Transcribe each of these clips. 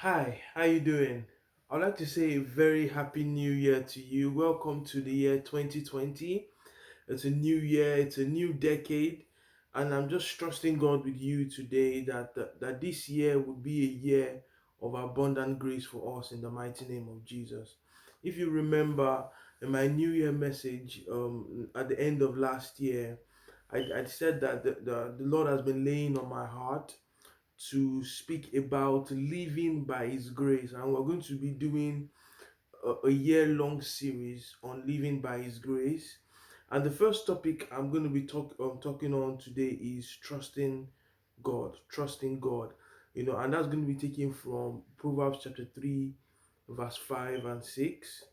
Hi, how you doing? I'd like to say a very happy new year to you. Welcome to the year 2020. It's a new year, it's a new decade, and I'm just trusting God with you today that this year would be a year of abundant grace for us in the mighty name of Jesus. If you remember in my new year message at the end of last year, I said that the Lord has been laying on my heart to speak about living by His grace, and we're going to be doing a year-long series on living by His grace. And the first topic I'm going to be talking on today is trusting God, trusting God. And that's going to be taken from Proverbs chapter 3, verse 5 and 6.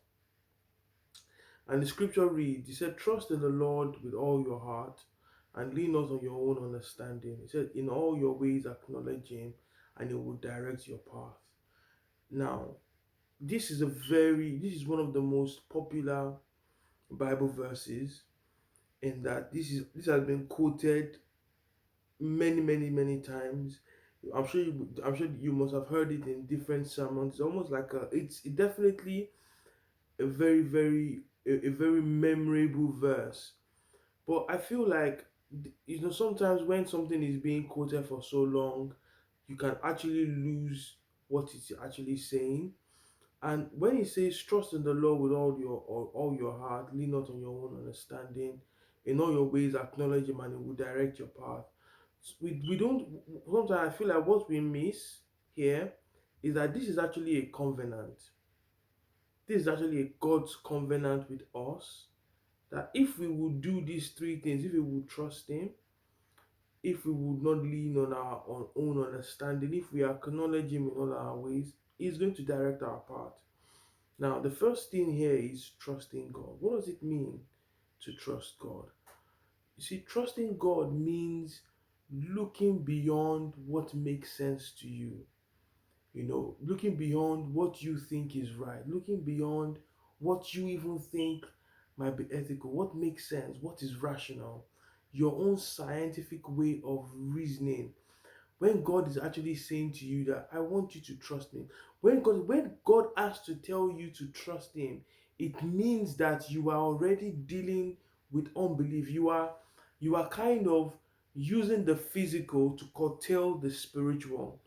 And the scripture reads, He said, Trust in the Lord with all your heart and lean not on your own understanding. He said, In all your ways acknowledge Him and He will direct your path. Now, this is one of the most popular Bible verses in that this has been quoted many times. I'm sure you must have heard it in different sermons. It's almost like it's definitely a a very memorable verse. But I feel like sometimes when something is being quoted for so long, you can actually lose what it's actually saying. And when he says, "Trust in the Lord with all your heart, lean not on your own understanding, in all your ways acknowledge Him, and He will direct your path." We don't sometimes I feel like what we miss here is that this is actually a covenant. This is actually a God's covenant with us that if we would do these three things, if we would trust Him, if we would not lean on our own understanding, if we acknowledge Him in all our ways, He's going to direct our path. Now, the first thing here is trusting God. What does it mean to trust God? You see, trusting God means looking beyond what makes sense to you. Looking beyond what you think is right, looking beyond what you even think might be ethical, what makes sense, what is rational, your own scientific way of reasoning. When God is actually saying to you that I want you to trust me, when God has to tell you to trust Him, it means that you are already dealing with unbelief. You are kind of using the physical to curtail the spiritual.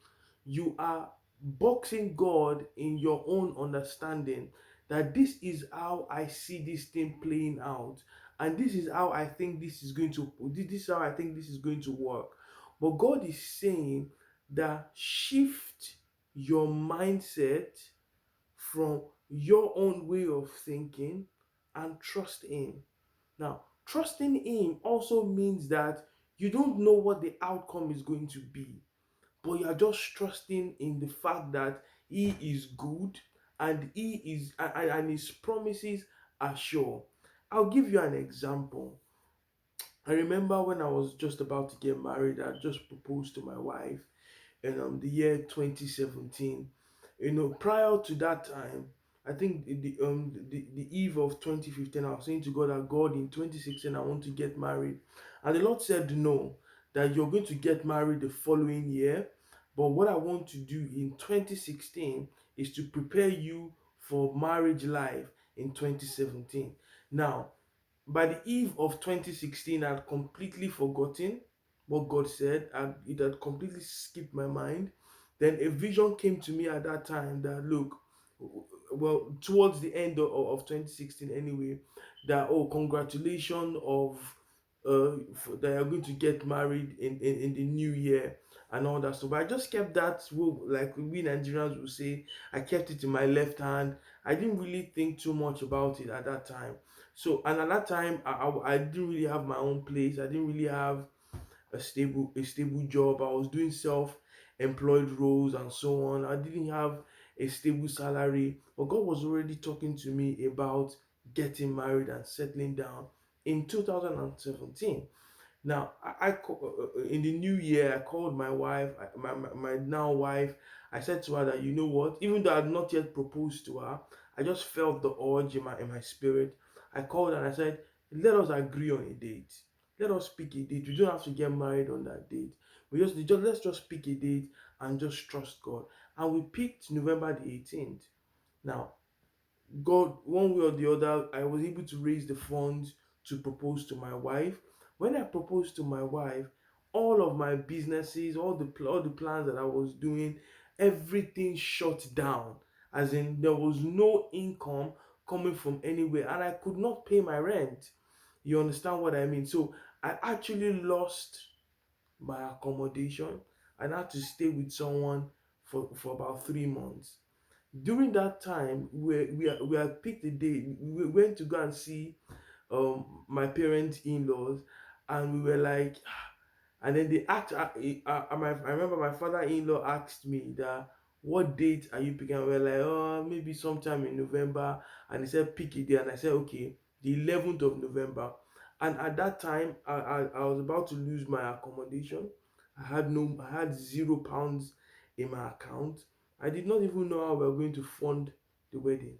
You are boxing God in your own understanding that this is how I see this thing playing out, and this is how I think this is how I think this is going to work. But God is saying that shift your mindset from your own way of thinking and trust Him. Now, trusting Him also means that you don't know what the outcome is going to be, but you are just trusting in the fact that He is good and His promises are sure. I'll give you an example. I remember when I was just about to get married, I just proposed to my wife in the year 2017. Prior to that time, I think the eve of 2015, I was saying to God that God, in 2016 I want to get married, and the Lord said no, that you're going to get married the following year, but what I want to do in 2016 is to prepare you for marriage life in 2017. Now, by the eve of 2016, I had completely forgotten what God said, and it had completely skipped my mind. Then a vision came to me at that time that, look, well, towards the end of 2016 anyway, that, oh, congratulations of that you're going to get married in the new year and all that stuff. But I just kept that, well, like we Nigerians will say, I kept it in my left hand. I didn't really think too much about it at that time. So, and at that time, I didn't really have my own place. I didn't really have a stable job. I was doing self-employed roles and so on. I didn't have a stable salary, but God was already talking to me about getting married and settling down in 2017. Now, in the new year, I called my wife, my now wife. I said to her that, you know what, even though I had not yet proposed to her, I just felt the urge in my spirit. I called her and I said, let us agree on a date. Let us pick a date. We don't have to get married on that date. Let's just pick a date and just trust God. And we picked November the 18th. Now, God, one way or the other, I was able to raise the funds to propose to my wife. When I proposed to my wife, all of my businesses, all the plans that I was doing, everything shut down. As in, there was no income coming from anywhere, and I could not pay my rent. You understand what I mean? So I actually lost my accommodation and had to stay with someone for about 3 months. During that time, we had picked a day. We went to go and see my parents in-laws, and we were like, and then they asked, I remember my father-in-law asked me that, what date are you picking? And we were like, oh, maybe sometime in November. And he said, pick a day. And I said, okay, the 11th of November. And at that time, I was about to lose my accommodation. I had £0 in my account. I did not even know how we were going to fund the wedding.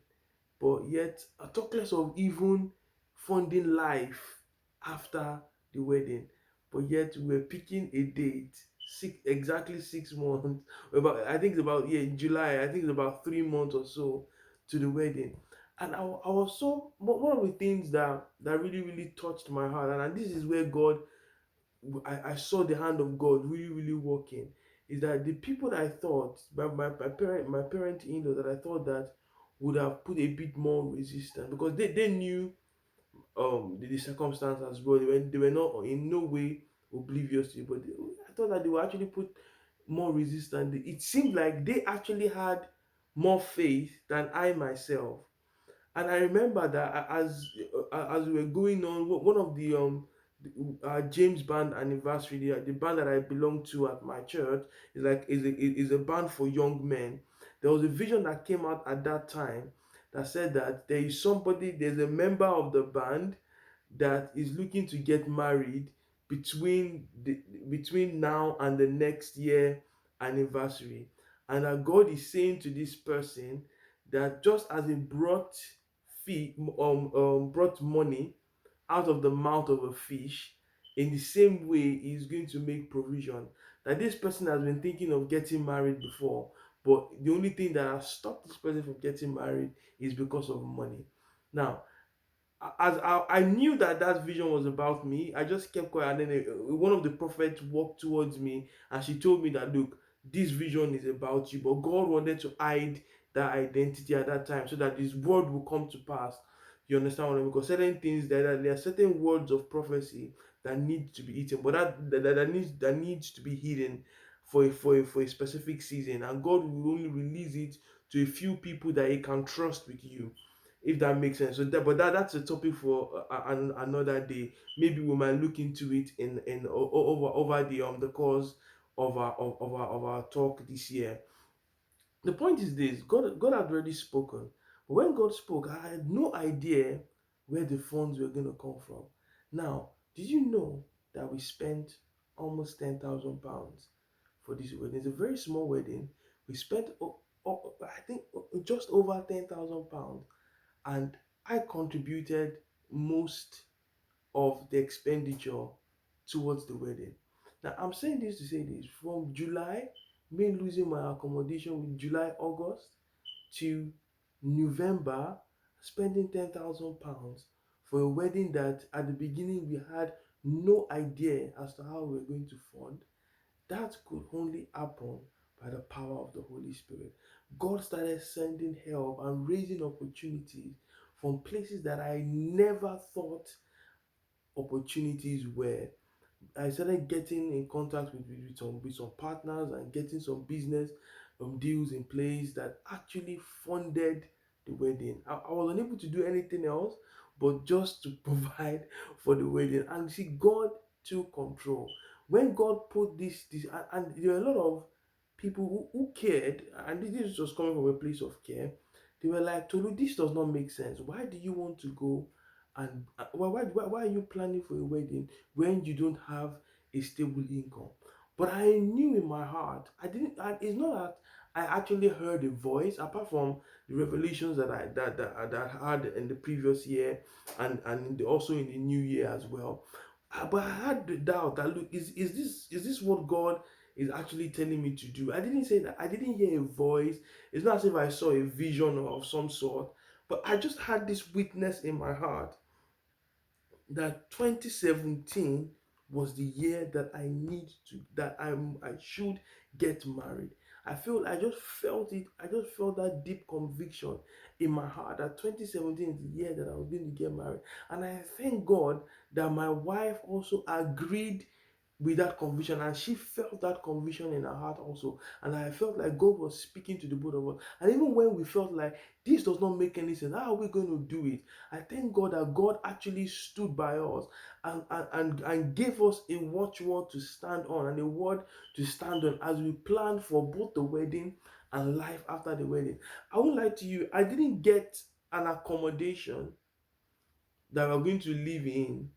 But yet, I talk less of even funding life after the wedding. But yet, we're picking a date, exactly 6 months. About, I think it's about, yeah, July. I think it's about 3 months or so to the wedding. And I was so, one of the things that really, really touched my heart, and this is where I saw the hand of God really, really working, is that the people that I thought, my parent in law, that I thought that would have put a bit more resistance, because they knew the circumstance as well. They were not in no way oblivious to it, but I thought that they would actually put more resistance. It seemed like they actually had more faith than I myself. And I remember that as we were going on, one of the James Band anniversary, the band that I belong to at my church is a band for young men. There was a vision that came out at that time that said that there's a member of the band that is looking to get married between between now and the next year anniversary, and that God is saying to this person that just as he brought money out of the mouth of a fish, in the same way he's going to make provision. That this person has been thinking of getting married before, but the only thing that has stopped this person from getting married is because of money. Now, as I knew that that vision was about me, I just kept quiet. And then one of the prophets walked towards me, and she told me that, look, this vision is about you, but God wanted to hide that identity at that time so that His word will come to pass. You understand what I mean? Because certain things, there are certain words of prophecy that need to be eaten, but that needs to be hidden for a specific season, and God will only release it to a few people that He can trust with you, if that makes sense. So that's a topic for another day. Maybe we might look into it in over the course of our talk this year. The point is this: God had already spoken. But when God spoke, I had no idea where the funds were going to come from. Now, did you know that we spent almost £10,000 for this wedding? It's a very small wedding. We spent, I think, just over £10,000, and I contributed most of the expenditure towards the wedding. Now, I'm saying this to say this: from July, me losing my accommodation with July, August, to November, spending £10,000 for a wedding that at the beginning we had no idea as to how we were going to fund. That could only happen by the power of the Holy Spirit. God started sending help and raising opportunities from places that I never thought opportunities were. I started getting in contact with some partners and getting some business deals in place that actually funded the wedding. I was unable to do anything else but just to provide for the wedding. And see, God took control. When God put this and there were a lot of people who cared, and this was coming from a place of care. They were like, Tolu, this does not make sense. Why do you want to go and why are you planning for a wedding when you don't have a stable income? But I knew in my heart, I didn't. And it's not that I actually heard a voice, apart from the revelations that I had in the previous year, and also in the new year as well. But I had the doubt that, look, is this what God is actually telling me to do. I didn't say that. I didn't hear a voice. It's not as if I saw a vision of some sort, but I just had this witness in my heart that 2017 was the year that I should get married. I just felt it. I just felt that deep conviction in my heart that 2017 is the year that I was going to get married. And I thank God that my wife also agreed with that conviction, and she felt that conviction in her heart also. And I felt like God was speaking to the both of us. And even when we felt like this does not make any sense, how are we going to do it? I thank God that God actually stood by us and gave us a watchword to stand on and a word to stand on as we planned for both the wedding and life after the wedding. I won't lie to you, I didn't get an accommodation that we're going to live in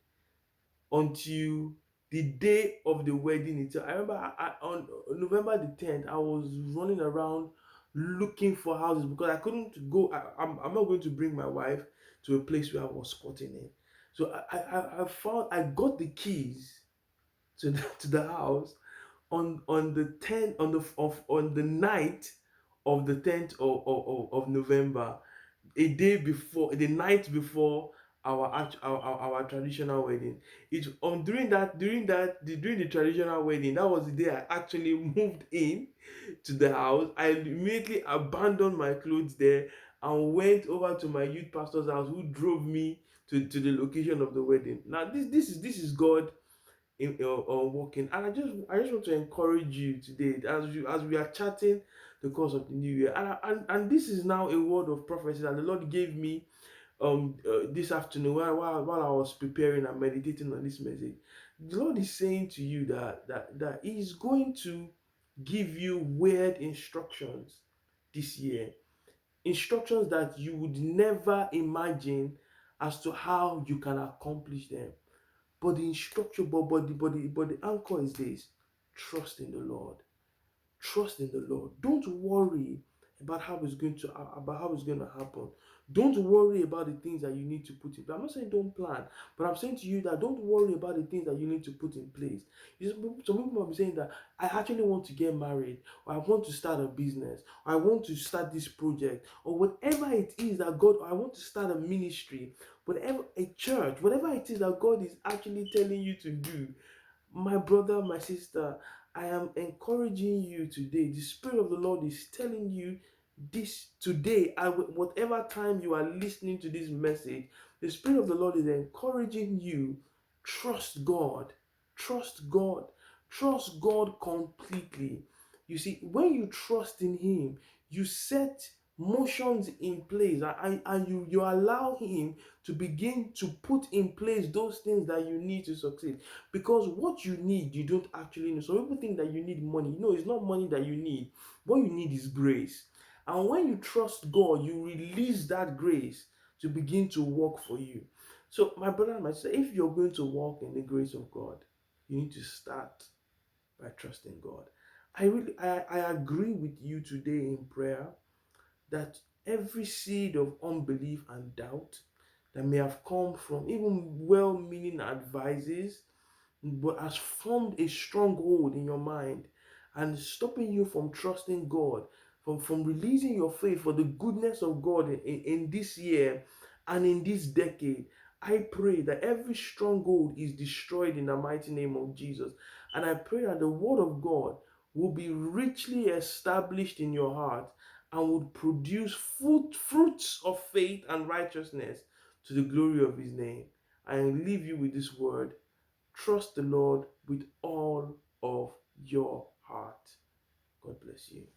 until the day of the wedding itself. I remember on November the 10th, I was running around looking for houses because I couldn't go. I'm not going to bring my wife to a place where I was squatting in. So I got the keys to to the house on the 10th on the night of the 10th of November, a day before, the night before our traditional wedding. It on during the traditional wedding, that was the day I actually moved in to the house. I immediately abandoned my clothes there and went over to my youth pastor's house, who drove me to the location of the wedding. Now this is God in working. And I just want to encourage you today as we are chatting the course of the new year. And this is now a word of prophecy that the Lord gave me this afternoon while I was preparing and meditating on this message. The Lord is saying to you that He is going to give you weird instructions this year, instructions that you would never imagine as to how you can accomplish them. But the instruction, but the anchor is this: trust in the Lord. Trust in the Lord. Don't worry about how it's going to happen. Don't worry about the things that you need to put in place. I'm not saying don't plan, but I'm saying to you that don't worry about the things that you need to put in place. Some people might be saying that I actually want to get married, or I want to start a business, or I want to start this project, or whatever it is that God, or I want to start a ministry, whatever, a church, whatever it is that God is actually telling you to do. My brother, my sister, I am encouraging you today. The Spirit of the Lord is telling you this today. Whatever time you are listening to this message, the Spirit of the Lord is encouraging you. Trust God. Trust God. Trust God completely. You see, when you trust in Him, you set motions in place, and you allow Him to begin to put in place those things that you need to succeed. Because what you need, you don't actually know. So people think that you need money. No, it's not money that you need. What you need is grace. And when you trust God, you release that grace to begin to work for you. So, my brother and my sister, if you're going to walk in the grace of God, you need to start by trusting God. I agree with you today in prayer that every seed of unbelief and doubt that may have come from even well-meaning advices but has formed a stronghold in your mind and stopping you from trusting God, from releasing your faith for the goodness of God in this year and in this decade. I pray that every stronghold is destroyed in the mighty name of Jesus. And I pray that the word of God will be richly established in your heart and would produce fruits of faith and righteousness to the glory of His name. I leave you with this word: trust the Lord with all of your heart. God bless you.